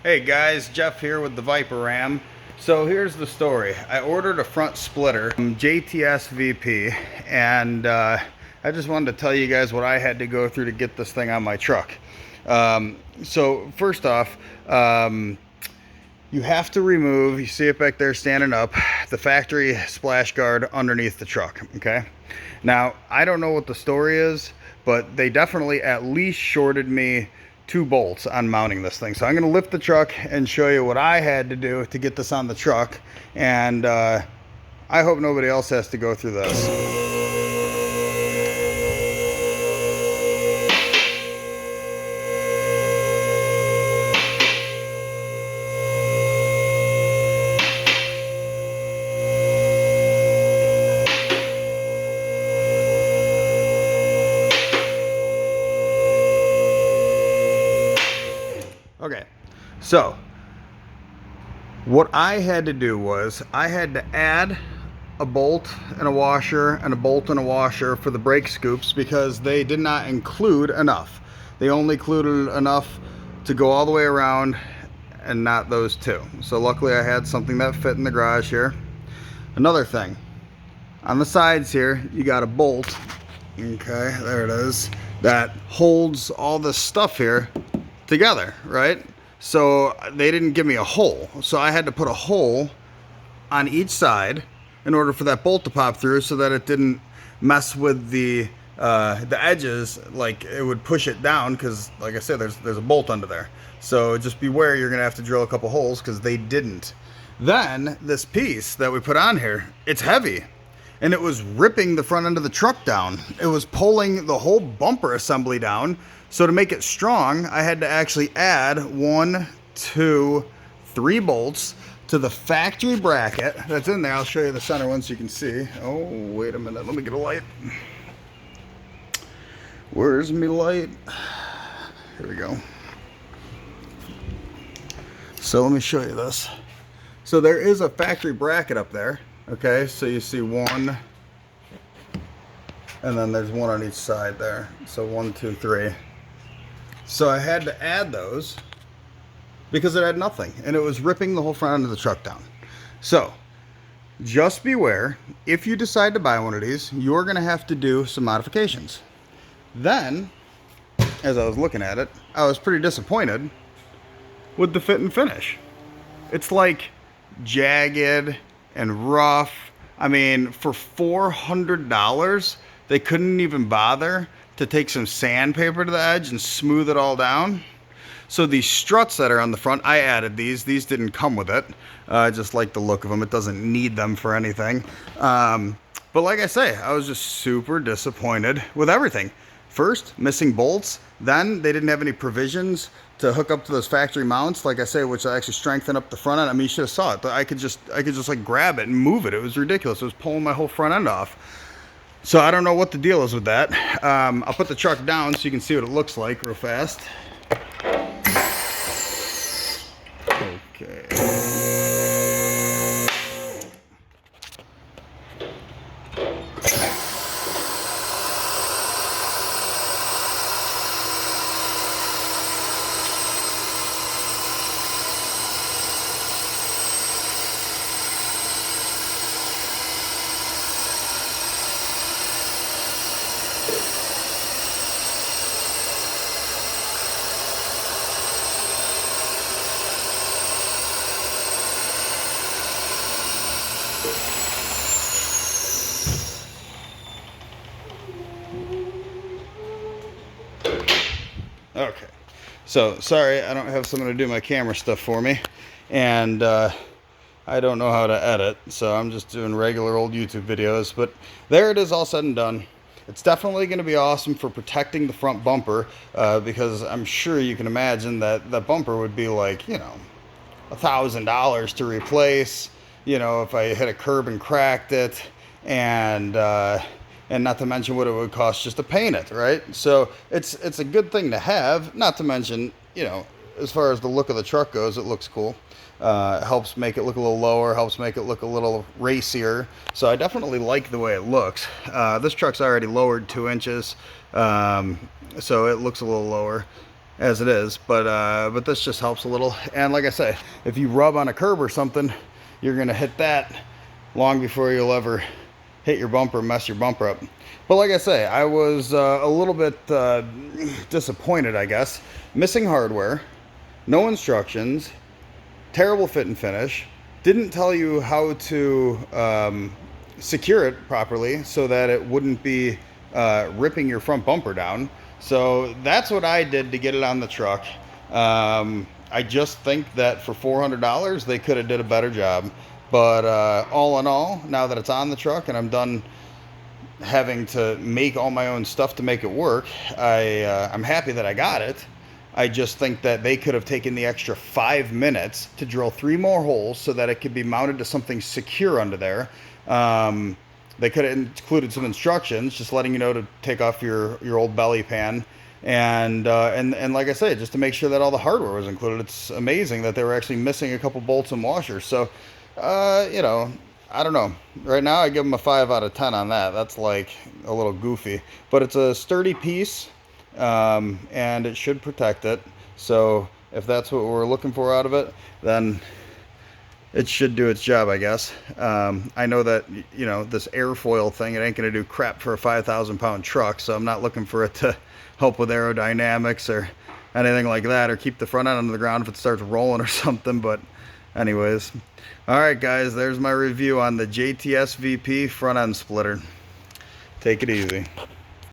Hey guys, Jeff here with the Viper Ram. So here's the story. I ordered a front splitter from JTSVP, and I just wanted to tell you guys what I had to go through to get this thing on my truck. So first off, you have to remove, you see it back there standing up, the factory splash guard underneath the truck, okay? Now, I don't know what the story is, but they definitely at least shorted me 2 bolts on mounting this thing. So I'm going to lift the truck and show you what I had to do to get this on the truck, and I hope nobody else has to go through this. Okay, so what I had to do was I had to add a bolt and a washer and a bolt and a washer for the brake scoops because they did not include enough. They only included enough to go all the way around and not those 2. So luckily I had something that fit in the garage here. Another thing, on the sides here you got a bolt, okay, there it is, that holds all this stuff here together, right? So they didn't give me a hole, so I had to put a hole on each side in order for that bolt to pop through, so that it didn't mess with the edges, like it would push it down, because like I said, there's a bolt under there. So just beware, you're gonna have to drill a couple holes, because they didn't. Then this piece that we put on here, it's heavy, and it was ripping the front end of the truck down. It was pulling the whole bumper assembly down. So to make it strong, I had to actually add 1, 2, 3 bolts to the factory bracket that's in there. I'll show you the center one so you can see. Oh, wait a minute, let me get a light. Where's me light? Here we go. So let me show you this. So there is a factory bracket up there. Okay, so you see 1, and then there's 1 on each side there. So 1, 2, 3. So I had to add those because it had nothing, and it was ripping the whole front end of the truck down. So just beware, if you decide to buy one of these, you're going to have to do some modifications. Then, as I was looking at it, I was pretty disappointed with the fit and finish. It's like jagged and rough. I mean, for $400, they couldn't even bother to take some sandpaper to the edge and smooth it all down. So these struts that are on the front, I added these. These didn't come with it. I just like the look of them. It doesn't need them for anything. But like I say, I was just super disappointed with everything. First, missing bolts. Then they didn't have any provisions to hook up to those factory mounts, like I say, which I actually strengthen up the front end. I mean, you should have saw it. I could just like grab it and move it. It was ridiculous. It was pulling my whole front end off. So I don't know what the deal is with that. I'll put the truck down so you can see what it looks like real fast. Okay. Okay, so sorry I don't have someone to do my camera stuff for me, and I don't know how to edit, so I'm just doing regular old YouTube videos. But there it is, all said and done. It's definitely going to be awesome for protecting the front bumper, because I'm sure you can imagine that that bumper would be like, you know, $1,000 to replace, you know, if I hit a curb and cracked it, and not to mention what it would cost just to paint it, right? So it's a good thing to have, not to mention, you know, as far as the look of the truck goes, it looks cool. Helps make it look a little lower, helps make it look a little racier. So I definitely like the way it looks. This truck's already lowered 2 inches, so it looks a little lower. as it is, but this just helps a little. And like I say, if you rub on a curb or something, you're gonna hit that long before you'll ever hit your bumper and mess your bumper up. But like I say, I was a little bit disappointed, I guess. Missing hardware, no instructions, terrible fit and finish, didn't tell you how to secure it properly so that it wouldn't be ripping your front bumper down. So that's what I did to get it on the truck. I just think that for $400 they could have did a better job. But all in all, now that it's on the truck and I'm done having to make all my own stuff to make it work, I'm happy that I got it. I just think that they could have taken the extra 5 minutes to drill 3 more holes so that it could be mounted to something secure under there. They could have included some instructions, just letting you know to take off your old belly pan, and like I said, just to make sure that all the hardware was included. It's amazing that they were actually missing a couple bolts and washers. So, you know, I don't know. Right now, I give them a 5 out of 10 on that. That's like a little goofy, but it's a sturdy piece, and it should protect it. So, if that's what we're looking for out of it, then it should do its job, I guess. I know that, you know, this airfoil thing, it ain't going to do crap for a 5,000-pound truck, so I'm not looking for it to help with aerodynamics or anything like that, or keep the front end under the ground if it starts rolling or something. But anyways, all right, guys, there's my review on the JTSVP front end splitter. Take it easy.